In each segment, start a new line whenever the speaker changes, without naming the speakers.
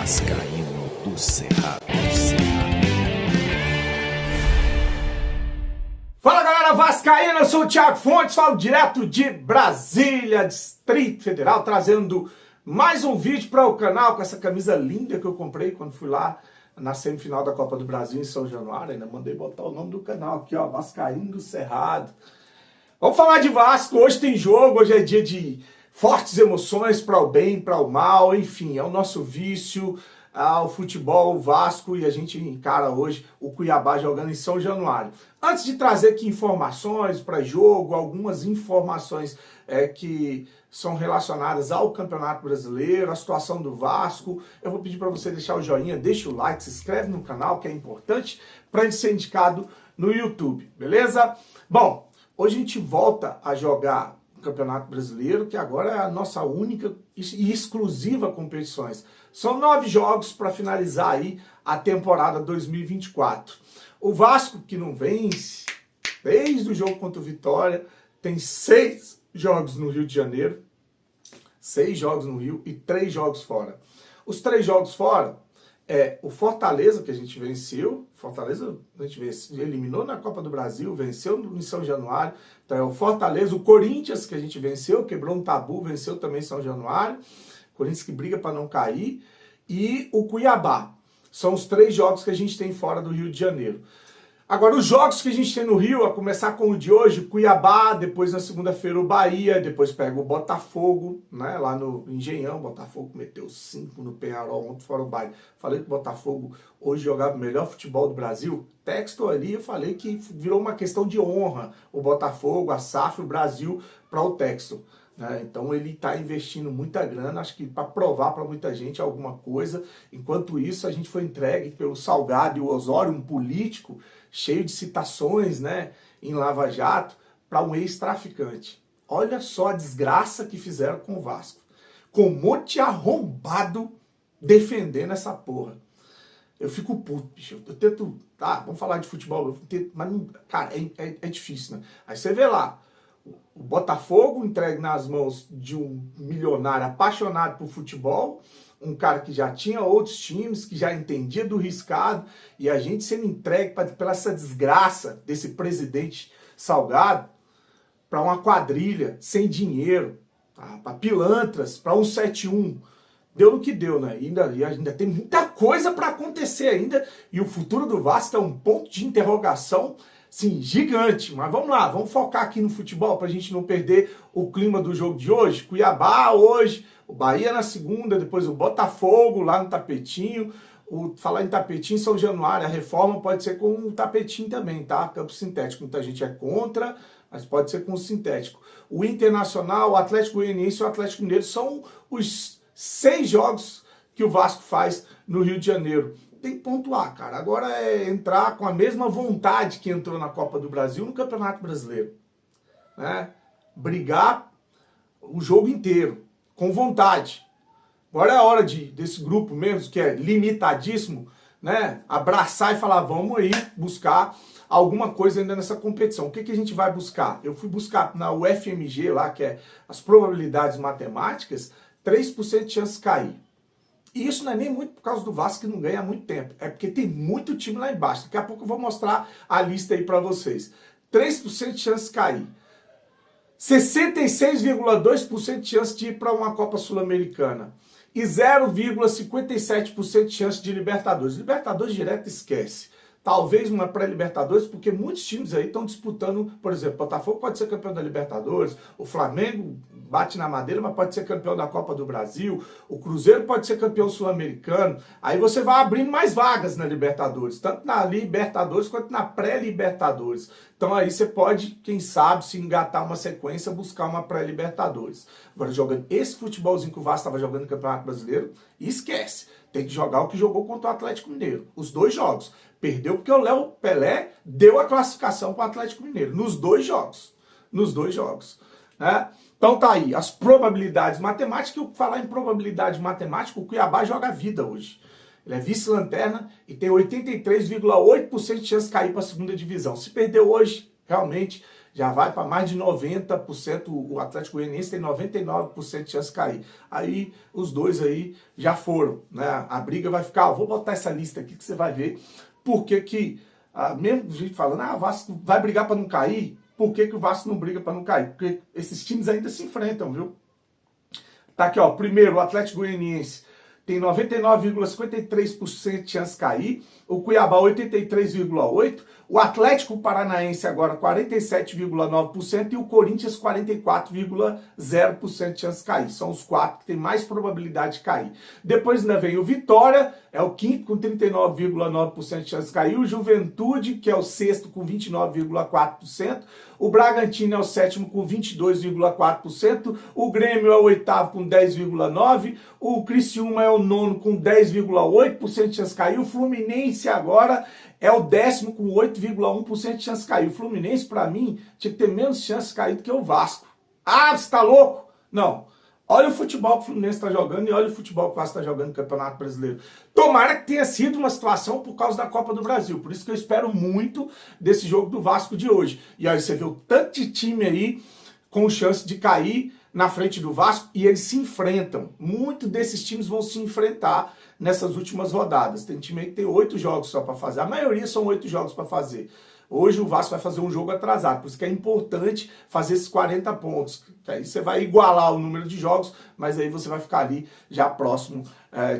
Vascaíno do Cerrado.
Fala galera vascaína, eu sou o Thiago Fontes, falo direto de Brasília, Distrito Federal, trazendo mais um vídeo para o canal com essa camisa linda que eu comprei quando fui lá na semifinal da Copa do Brasil em São Januário. Ainda mandei botar o nome do canal aqui, ó, Vascaíno do Cerrado. Vamos falar de Vasco, hoje tem jogo, hoje é dia de fortes emoções para o bem, para o mal, enfim, é o nosso vício, o futebol, o Vasco, e a gente encara hoje o Cuiabá jogando em São Januário. Antes de trazer aqui informações para jogo, algumas informações que são relacionadas ao Campeonato Brasileiro, a situação do Vasco, eu vou pedir para você deixar o joinha, deixa o like, se inscreve no canal, que é importante para a gente ser indicado no YouTube, beleza? Bom, hoje a gente volta a jogar o Campeonato Brasileiro, que agora é a nossa única e exclusiva competição. São 9 jogos para finalizar aí a temporada 2024. O Vasco, que não vence desde o jogo contra o Vitória, tem 6 jogos no Rio de Janeiro, 6 jogos no Rio e 3 jogos fora. Os 3 jogos fora é o Fortaleza, que a gente venceu. Fortaleza a gente eliminou na Copa do Brasil, venceu em São Januário. Então é o Fortaleza, o Corinthians, que a gente venceu, quebrou um tabu, venceu também em São Januário. Corinthians que briga para não cair. E o Cuiabá. São os 3 jogos que a gente tem fora do Rio de Janeiro. Agora, os jogos que a gente tem no Rio, a começar com o de hoje, Cuiabá, depois na segunda-feira o Bahia, depois pega o Botafogo, né, lá no Engenhão. O Botafogo meteu 5 no Penharol ontem fora o Bahia. Falei que o Botafogo hoje jogava o melhor futebol do Brasil. Texto ali, eu falei que virou uma questão de honra o Botafogo, a SAF, o Brasil para o texto. Então ele está investindo muita grana, acho que para provar para muita gente alguma coisa. Enquanto isso, a gente foi entregue pelo Salgado e o Osório, um político cheio de citações, né, em Lava Jato, para um ex-traficante. Olha só a desgraça que fizeram com o Vasco. Com um monte de arrombado defendendo essa porra. Eu fico puto, bicho. Eu tento... vamos falar de futebol, eu tento, mas não, cara, é difícil, né? Aí você vê lá, o Botafogo entregue nas mãos de um milionário apaixonado por futebol, um cara que já tinha outros times, que já entendia do riscado, e a gente sendo entregue pela essa desgraça desse presidente Salgado para uma quadrilha sem dinheiro, para pilantras, para 171. Deu no que deu, né? E ainda tem muita coisa para acontecer ainda, e o futuro do Vasco é um ponto de interrogação, sim, gigante. Mas vamos lá, vamos focar aqui no futebol para a gente não perder o clima do jogo de hoje. Cuiabá hoje, o Bahia na segunda, depois o Botafogo lá no Tapetinho. Falar em Tapetinho, São Januário, a reforma pode ser com o Tapetinho também, tá? Campo sintético, muita gente é contra, mas pode ser com o sintético. O Internacional, o Atlético Goianiense e o Atlético Mineiro são os 6 jogos que o Vasco faz no Rio de Janeiro. Tem que pontuar, cara. Agora é entrar com a mesma vontade que entrou na Copa do Brasil no Campeonato Brasileiro, né? Brigar o jogo inteiro, com vontade. Agora é a hora desse grupo mesmo, que é limitadíssimo, né? Abraçar e falar, vamos aí buscar alguma coisa ainda nessa competição. O que a gente vai buscar? Eu fui buscar na UFMG lá, que é as probabilidades matemáticas, 3% de chance de cair. E isso não é nem muito por causa do Vasco, que não ganha há muito tempo. É porque tem muito time lá embaixo. Daqui a pouco eu vou mostrar a lista aí para vocês. 3% de chance de cair. 66,2% de chance de ir para uma Copa Sul-Americana. E 0,57% de chance de Libertadores. Libertadores direto esquece. Talvez uma pré-Libertadores, porque muitos times aí estão disputando, por exemplo, o Botafogo pode ser campeão da Libertadores, o Flamengo bate na madeira, mas pode ser campeão da Copa do Brasil, o Cruzeiro pode ser campeão sul-americano, aí você vai abrindo mais vagas na Libertadores, tanto na Libertadores quanto na pré-Libertadores. Então aí você pode, quem sabe, se engatar uma sequência, buscar uma pré-Libertadores. Agora, jogando esse futebolzinho que o Vasco estava jogando no Campeonato Brasileiro, esquece. Tem que jogar o que jogou contra o Atlético Mineiro. Os 2 jogos. Perdeu porque o Léo Pelé deu a classificação para o Atlético Mineiro. Nos 2 jogos. Nos 2 jogos. Né? Então tá aí. As probabilidades matemáticas. Eu falar em probabilidade matemática, o Cuiabá joga a vida hoje. Ele é vice-lanterna e tem 83,8% de chance de cair para a segunda divisão. Se perder hoje, realmente já vai para mais de 90%, o Atlético Goianiense tem 99% de chance de cair. Aí os dois aí já foram, né? A briga vai ficar, vou botar essa lista aqui que você vai ver por que mesmo gente falando, o Vasco vai brigar para não cair, por que o Vasco não briga para não cair? Porque esses times ainda se enfrentam, viu? Tá aqui, ó, primeiro o Atlético Goianiense tem 99,53% de chance de cair, o Cuiabá 83,8%, o Atlético Paranaense agora 47,9% e o Corinthians 44,0% de chance de cair. São os quatro que têm mais probabilidade de cair. Depois ainda vem o Vitória, é o quinto com 39,9% de chance de cair, o Juventude, que é o sexto com 29,4%, o Bragantino é o sétimo com 22,4%, o Grêmio é o oitavo com 10,9%, o Criciúma é o nono com 10,8% de chance de cair, o Fluminense agora é o décimo com 8,1% de chance de cair. O Fluminense, para mim, tinha que ter menos chance de cair do que o Vasco. Ah, você tá louco? Não. Olha o futebol que o Fluminense está jogando e olha o futebol que o Vasco está jogando no Campeonato Brasileiro. Tomara que tenha sido uma situação por causa da Copa do Brasil. Por isso que eu espero muito desse jogo do Vasco de hoje. E aí você vê o tanto de time aí com chance de cair na frente do Vasco e eles se enfrentam. Muitos desses times vão se enfrentar nessas últimas rodadas. Tem time aí que tem 8 jogos só para fazer. A maioria são 8 jogos para fazer. Hoje o Vasco vai fazer um jogo atrasado, por isso que é importante fazer esses 40 pontos. Aí você vai igualar o número de jogos, mas aí você vai ficar ali já próximo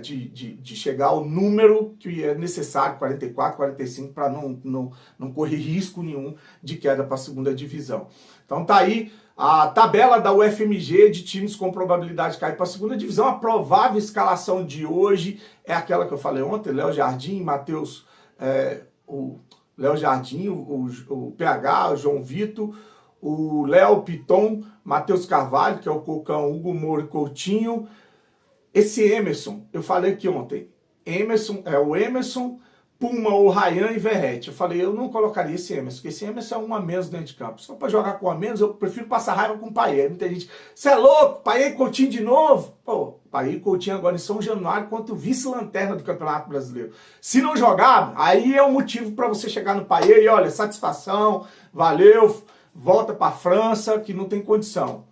de chegar ao número que é necessário, 44, 45, para não correr risco nenhum de queda para a segunda divisão. Então tá aí a tabela da UFMG de times com probabilidade de cair para a segunda divisão. A provável escalação de hoje é aquela que eu falei ontem, Léo Jardim, Matheus... Léo Jardim, o PH, o João Vitor, o Léo Piton, Matheus Carvalho, que é o Cocão, Hugo Moura e Coutinho. Esse Emerson, eu falei aqui ontem, o Emerson, Puma, o Ryan e Verrete. Eu falei, eu não colocaria esse Emerson, porque esse Emerson é um a menos dentro de campo. Só para jogar com um a menos, eu prefiro passar raiva com o Paê. Muita gente, você é louco, Paê e Coutinho de novo? Pô, Paê e Coutinho agora em São Januário contra o vice-lanterna do Campeonato Brasileiro. Se não jogar, aí é um motivo para você chegar no Paê e olha, satisfação, valeu, volta para a França, que não tem condição.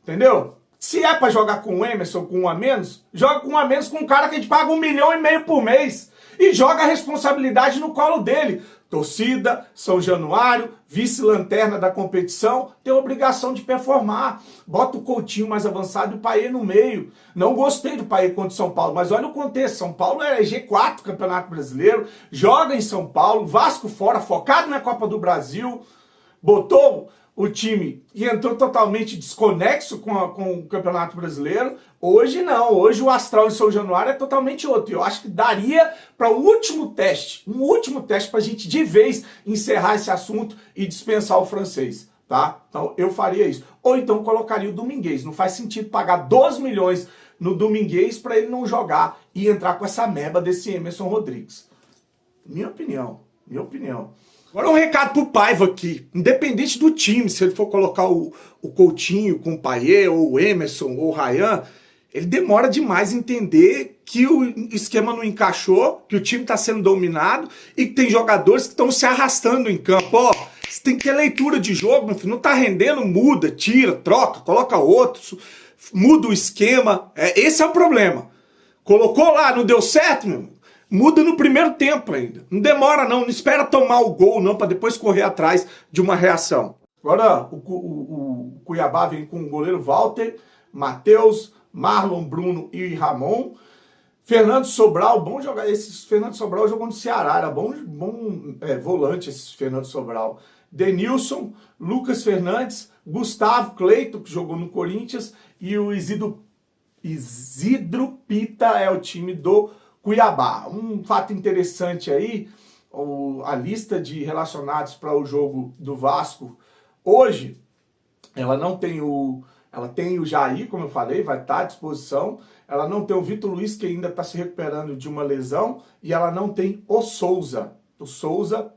Entendeu? Se é para jogar com o Emerson, com um a menos, joga com um a menos com um cara que a gente paga 1,5 milhão por mês. E joga a responsabilidade no colo dele. Torcida, São Januário, vice-lanterna da competição, tem a obrigação de performar. Bota o Coutinho mais avançado e o Paê no meio. Não gostei do Paê contra o São Paulo, mas olha o contexto. São Paulo é G4 do Campeonato Brasileiro, joga em São Paulo, Vasco fora, focado na Copa do Brasil, botou o time e entrou totalmente desconexo com o Campeonato Brasileiro. Hoje não, hoje o astral em São Januário é totalmente outro. Eu acho que daria para um último teste para a gente de vez encerrar esse assunto e dispensar o francês, tá? Então eu faria isso. Ou então colocaria o Domingues. Não faz sentido pagar 12 milhões no Domingues para ele não jogar e entrar com essa meba desse Emerson Rodrigues. Minha opinião. Agora um recado pro Paiva aqui, independente do time, se ele for colocar o Coutinho com o Paê, ou o Emerson, ou o Ryan, ele demora demais a entender que o esquema não encaixou, que o time está sendo dominado e que tem jogadores que estão se arrastando em campo. Ó, você tem que ter leitura de jogo, meu filho, não tá rendendo, muda, tira, troca, coloca outro, muda o esquema, esse é o problema. Colocou lá, não deu certo, meu irmão? Muda no primeiro tempo ainda. Não demora não espera tomar o gol não, para depois correr atrás de uma reação. Agora o Cuiabá vem com o goleiro Walter, Matheus, Marlon, Bruno e Ramon. Fernando Sobral, bom jogar. Esse Fernando Sobral jogou no Ceará, era bom volante esse Fernando Sobral. Denilson, Lucas Fernandes, Gustavo Cleito, que jogou no Corinthians, e o Isidro Pita é o time do Cuiabá. Um fato interessante aí, a lista de relacionados para o jogo do Vasco hoje, ela tem o Jair, como eu falei, vai estar à disposição. Ela não tem o Vitor Luiz, que ainda está se recuperando de uma lesão, e ela não tem o Souza. O Souza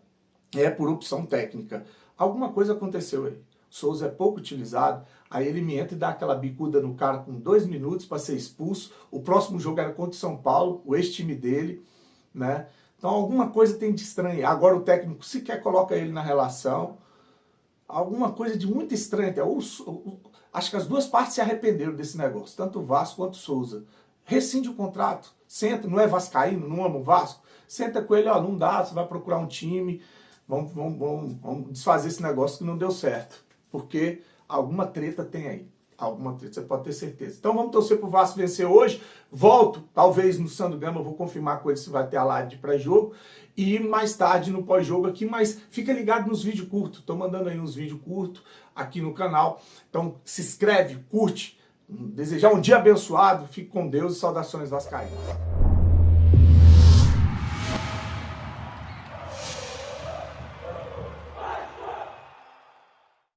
é por opção técnica. Alguma coisa aconteceu aí. O Souza é pouco utilizado, aí ele me entra e dá aquela bicuda no cara com 2 minutos para ser expulso. O próximo jogo era contra o São Paulo, o ex-time dele, né? Então alguma coisa tem de estranho. Agora o técnico sequer coloca ele na relação. alguma coisa de muito estranha. Acho que as duas partes se arrependeram desse negócio, tanto o Vasco quanto o Souza. Rescinde o contrato, senta, não é vascaíno, não ama o Vasco, senta com ele, ó, não dá, você vai procurar um time, vamos desfazer esse negócio que não deu certo, porque alguma treta tem aí, alguma treta, você pode ter certeza. Então vamos torcer pro Vasco vencer hoje, volto, talvez no Sandro Gama, eu vou confirmar com ele se vai ter a live de pré-jogo, e mais tarde no pós-jogo aqui, mas fica ligado nos vídeos curtos, tô mandando aí uns vídeos curtos aqui no canal, então se inscreve, curte, desejar um dia abençoado, fique com Deus e saudações vascaínas.